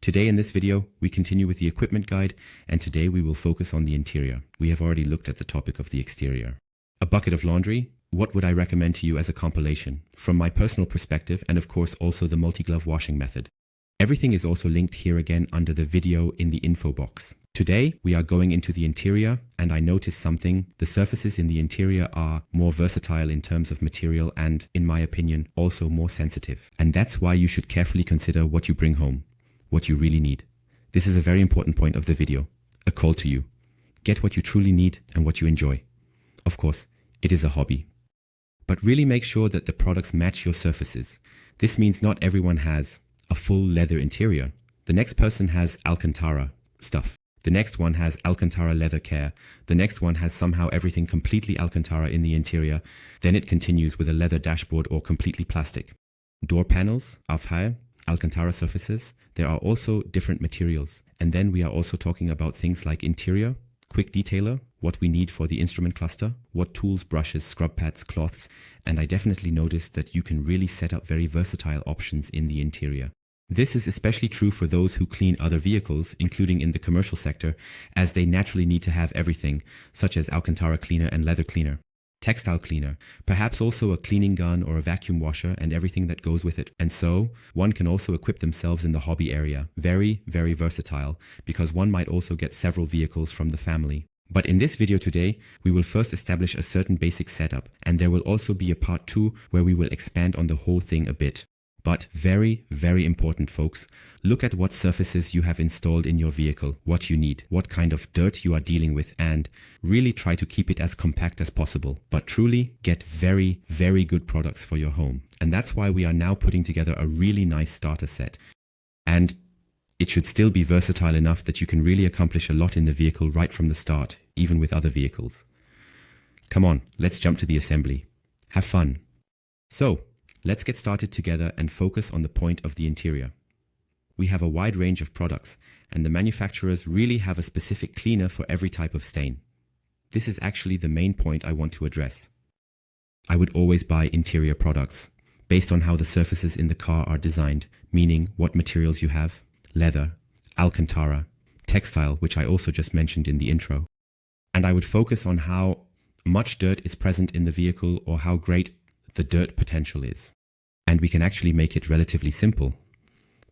Today in this video, we continue with the equipment guide, and today we will focus on the interior. We have already looked at the topic of the exterior. A bucket of laundry, what would I recommend to you as a compilation? From my personal perspective, and of course also the multi-glove washing method. Everything is also linked here again under the video in the info box. Today, we are going into the interior, and I noticed something. The surfaces in the interior are more versatile in terms of material and, in my opinion, also more sensitive. And that's why you should carefully consider what you bring home. What you really need. This is a very important point of the video. A call to you. Get what you truly need and what you enjoy. Of course, it is a hobby. But really make sure that the products match your surfaces. This means not everyone has a full leather interior. The next person has Alcantara stuff. The next one has Alcantara leather care. The next one has somehow everything completely Alcantara in the interior. Then it continues with a leather dashboard or completely plastic. Door panels, Aufhai, Alcantara surfaces. There are also different materials. And then we are also talking about things like interior, quick detailer, what we need for the instrument cluster, what tools, brushes, scrub pads, cloths. And I definitely noticed that you can really set up very versatile options in the interior. This is especially true for those who clean other vehicles, including in the commercial sector, as they naturally need to have everything, such as Alcantara cleaner and leather cleaner. Textile cleaner, perhaps also a cleaning gun or a vacuum washer and everything that goes with it. And so, one can also equip themselves in the hobby area. Very, very versatile, because one might also get several vehicles from the family. But in this video today, we will first establish a certain basic setup, and there will also be a part 2 where we will expand on the whole thing a bit. But very, very important, folks, look at what surfaces you have installed in your vehicle, what you need, what kind of dirt you are dealing with, and really try to keep it as compact as possible. But truly get very, very good products for your home. And that's why we are now putting together a really nice starter set. And it should still be versatile enough that you can really accomplish a lot in the vehicle right from the start, even with other vehicles. Come on, let's jump to the assembly. Have fun. So, let's get started together and focus on the point of the interior. We have a wide range of products, and the manufacturers really have a specific cleaner for every type of stain. This is actually the main point I want to address. I would always buy interior products, based on how the surfaces in the car are designed, meaning what materials you have, leather, Alcantara, textile, which I also just mentioned in the intro. And I would focus on how much dirt is present in the vehicle or how great the dirt potential is. And we can actually make it relatively simple.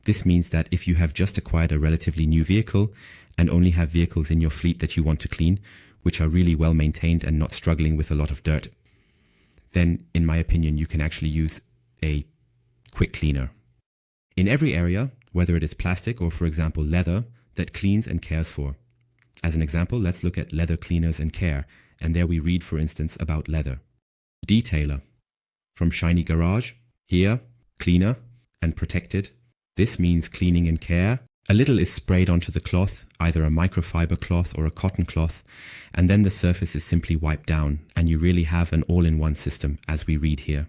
This means that if you have just acquired a relatively new vehicle and only have vehicles in your fleet that you want to clean, which are really well maintained and not struggling with a lot of dirt, then in my opinion you can actually use a quick cleaner. In every area, whether it is plastic or for example leather, that cleans and cares for. As an example, let's look at leather cleaners and care, and there we read for instance about leather. Detailer. From Shiny Garage, here, cleaner and protected. This means cleaning and care. A little is sprayed onto the cloth, either a microfiber cloth or a cotton cloth, and then the surface is simply wiped down, and you really have an all-in-one system, as we read here.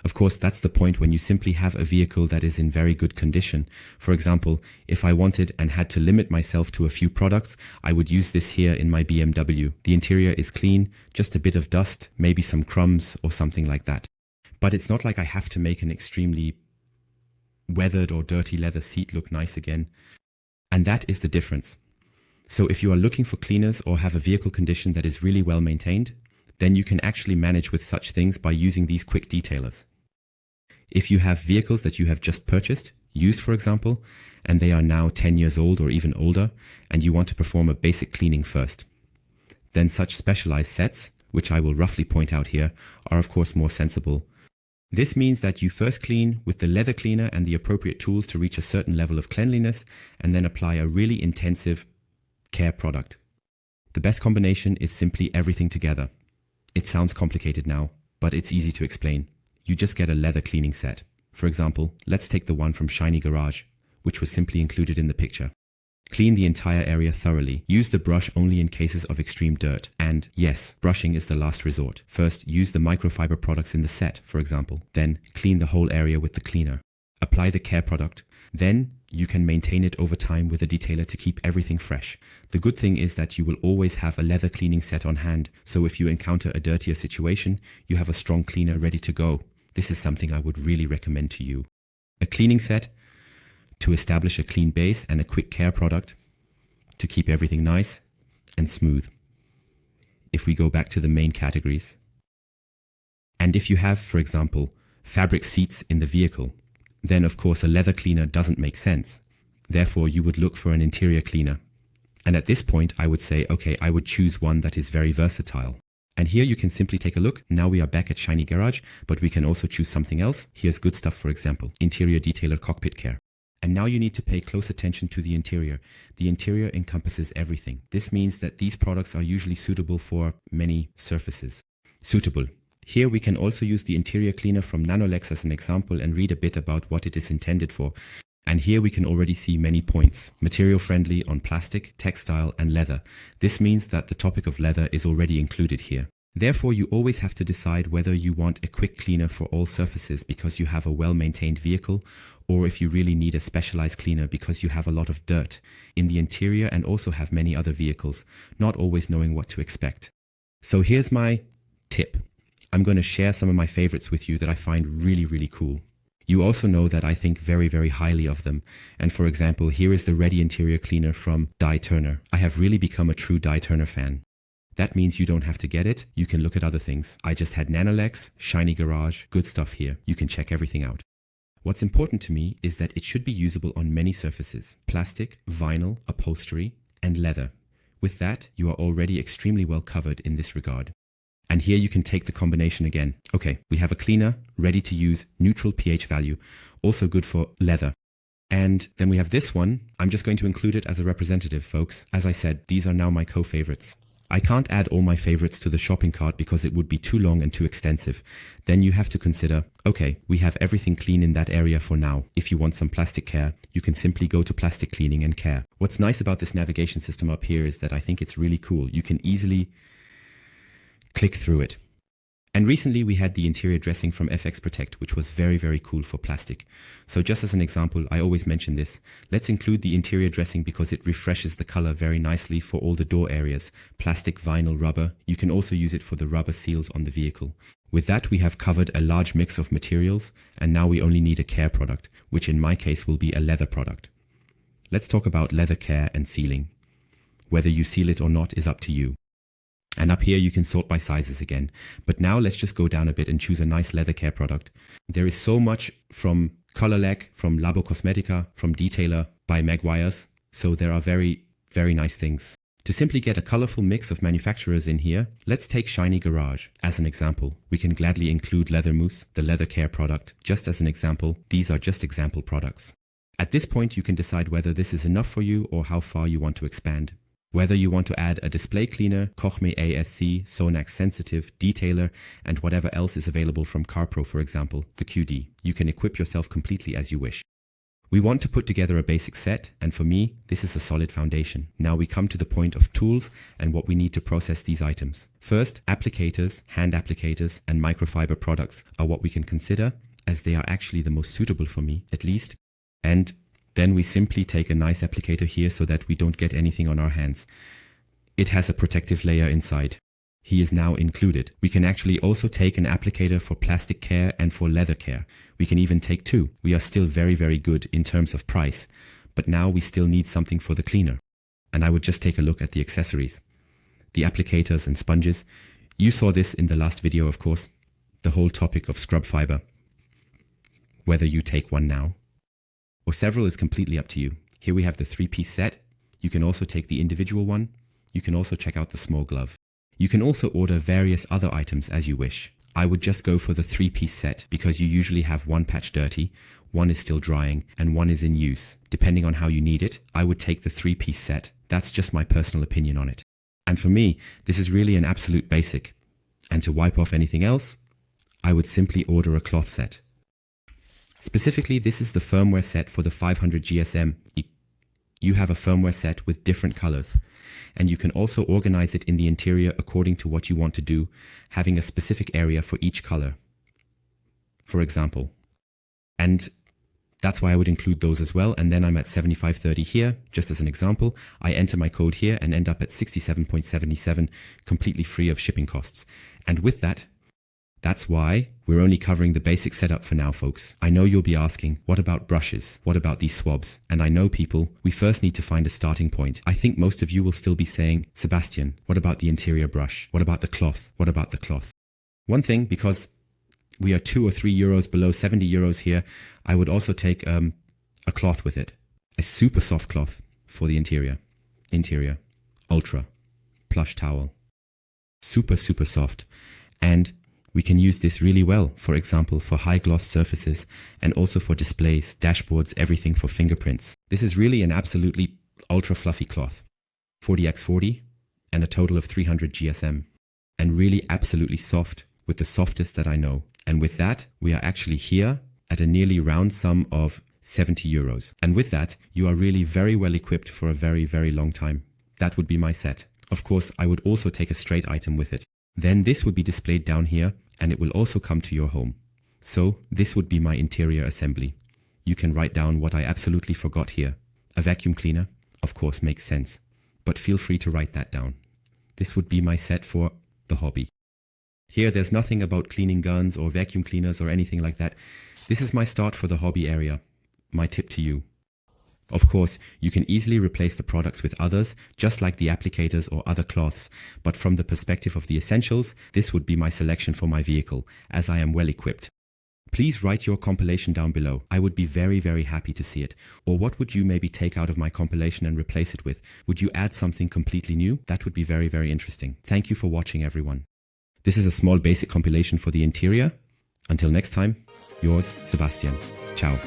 Of course, that's the point when you simply have a vehicle that is in very good condition. For example, if I wanted and had to limit myself to a few products, I would use this here in my BMW. The interior is clean, just a bit of dust, maybe some crumbs or something like that. But it's not like I have to make an extremely weathered or dirty leather seat look nice again. And that is the difference. So if you are looking for cleaners or have a vehicle condition that is really well maintained, then you can actually manage with such things by using these quick detailers. If you have vehicles that you have just purchased, used for example, and they are now 10 years old or even older, and you want to perform a basic cleaning first, then such specialized sets, which I will roughly point out here, are of course more sensible. This means that you first clean with the leather cleaner and the appropriate tools to reach a certain level of cleanliness, and then apply a really intensive care product. The best combination is simply everything together. It sounds complicated now, but it's easy to explain. You just get a leather cleaning set. For example, let's take the one from Shiny Garage, which was simply included in the picture. Clean the entire area thoroughly. Use the brush only in cases of extreme dirt. And yes, brushing is the last resort. First, use the microfiber products in the set, for example. Then, clean the whole area with the cleaner. Apply the care product. Then, you can maintain it over time with a detailer to keep everything fresh. The good thing is that you will always have a leather cleaning set on hand, so if you encounter a dirtier situation, you have a strong cleaner ready to go. This is something I would really recommend to you. A cleaning set, to establish a clean base and a quick care product to keep everything nice and smooth. If we go back to the main categories, and if you have, for example, fabric seats in the vehicle, then of course a leather cleaner doesn't make sense. Therefore, you would look for an interior cleaner. And at this point, I would say, okay, I would choose one that is very versatile. And here you can simply take a look. Now we are back at Shiny Garage, but we can also choose something else. Here's good stuff, for example, Interior Detailer Cockpit Care. And now you need to pay close attention to the interior. The interior encompasses everything. This means that these products are usually suitable for many surfaces. Suitable. Here we can also use the interior cleaner from Nanolex as an example and read a bit about what it is intended for. And here we can already see many points. Material friendly on plastic, textile and leather. This means that the topic of leather is already included here. Therefore, you always have to decide whether you want a quick cleaner for all surfaces because you have a well-maintained vehicle, or if you really need a specialized cleaner because you have a lot of dirt in the interior and also have many other vehicles, not always knowing what to expect. So here's my tip. I'm going to share some of my favorites with you that I find really, really cool. You also know that I think very, very highly of them. And for example, here is the Ready Interior Cleaner from Deturner. I have really become a true Deturner fan. That means you don't have to get it. You can look at other things. I just had Nanolex, Shiny Garage, good stuff here. You can check everything out. What's important to me is that it should be usable on many surfaces: plastic, vinyl, upholstery, and leather. With that, you are already extremely well covered in this regard. And here you can take the combination again. Okay, we have a cleaner, ready to use, neutral pH value, also good for leather. And then we have this one. I'm just going to include it as a representative, folks. As I said, these are now my co-favorites. I can't add all my favorites to the shopping cart because it would be too long and too extensive. Then you have to consider, okay, we have everything clean in that area for now. If you want some plastic care, you can simply go to plastic cleaning and care. What's nice about this navigation system up here is that I think it's really cool. You can easily click through it. And recently we had the interior dressing from FX Protect, which was very, very cool for plastic. So just as an example, I always mention this. Let's include the interior dressing because it refreshes the color very nicely for all the door areas. Plastic, vinyl, rubber. You can also use it for the rubber seals on the vehicle. With that, we have covered a large mix of materials, and now we only need a care product, which in my case will be a leather product. Let's talk about leather care and sealing. Whether you seal it or not is up to you. And up here you can sort by sizes again. But now let's just go down a bit and choose a nice leather care product. There is so much from Colorlec, from Labo Cosmetica, from Detailer, by Maguire's. So there are very, very nice things. To simply get a colorful mix of manufacturers in here, let's take Shiny Garage as an example. We can gladly include Leather Mousse, the leather care product. Just as an example, these are just example products. At this point you can decide whether this is enough for you or how far you want to expand. Whether you want to add a display cleaner, Kochme ASC, Sonax Sensitive, Detailer, and whatever else is available from CarPro, for example, the QD, you can equip yourself completely as you wish. We want to put together a basic set, and for me, this is a solid foundation. Now we come to the point of tools and what we need to process these items. First, applicators, hand applicators, and microfiber products are what we can consider, as they are actually the most suitable for me, at least. And then we simply take a nice applicator here so that we don't get anything on our hands. It has a protective layer inside. He is now included. We can actually also take an applicator for plastic care and for leather care. We can even take two. We are still very, very good in terms of price. But now we still need something for the cleaner. And I would just take a look at the accessories. The applicators and sponges. You saw this in the last video, of course. The whole topic of scrub fiber. Whether you take one now or several is completely up to you. Here we have the 3-piece set. You can also take the individual one. You can also check out the small glove. You can also order various other items as you wish. I would just go for the 3-piece set because you usually have one patch dirty, one is still drying, and one is in use. Depending on how you need it, I would take the 3-piece set. That's just my personal opinion on it. And for me, this is really an absolute basic. And to wipe off anything else, I would simply order a cloth set. Specifically, this is the firmware set for the 500 GSM. You have a firmware set with different colors, and you can also organize it in the interior according to what you want to do, having a specific area for each color, for example. And that's why I would include those as well. And then I'm at 7530 here, just as an example. I enter my code here and end up at 67.77, completely free of shipping costs. And with that, That's why we're only covering the basic setup for now, folks. I know you'll be asking, what about brushes? What about these swabs? And I know, people, we first need to find a starting point. I think most of you will still be saying, Sebastian, what about the interior brush? What about the cloth? What about the cloth? One thing, because we are 2 or 3 euros below 70 euros here, I would also take a cloth with it. A super soft cloth for the interior. Ultra. Plush towel. Super, super soft. And we can use this really well, for example, for high gloss surfaces and also for displays, dashboards, everything for fingerprints. This is really an absolutely ultra fluffy cloth. 40x40 and a total of 300 GSM. And really absolutely soft, with the softest that I know. And with that, we are actually here at a nearly round sum of 70 euros. And with that, you are really very well equipped for a very, very long time. That would be my set. Of course, I would also take a straight item with it. Then this would be displayed down here, and it will also come to your home. So this would be my interior assembly. You can write down what I absolutely forgot here. A vacuum cleaner, of course, makes sense, but feel free to write that down. This would be my set for the hobby. Here there's nothing about cleaning guns or vacuum cleaners or anything like that. This is my start for the hobby area. My tip to you. Of course, you can easily replace the products with others, just like the applicators or other cloths, but from the perspective of the essentials, this would be my selection for my vehicle, as I am well equipped. Please write your compilation down below. I would be very, very happy to see it. Or what would you maybe take out of my compilation and replace it with? Would you add something completely new? That would be very, very interesting. Thank you for watching, everyone. This is a small basic compilation for the interior. Until next time, yours, Sebastian. Ciao.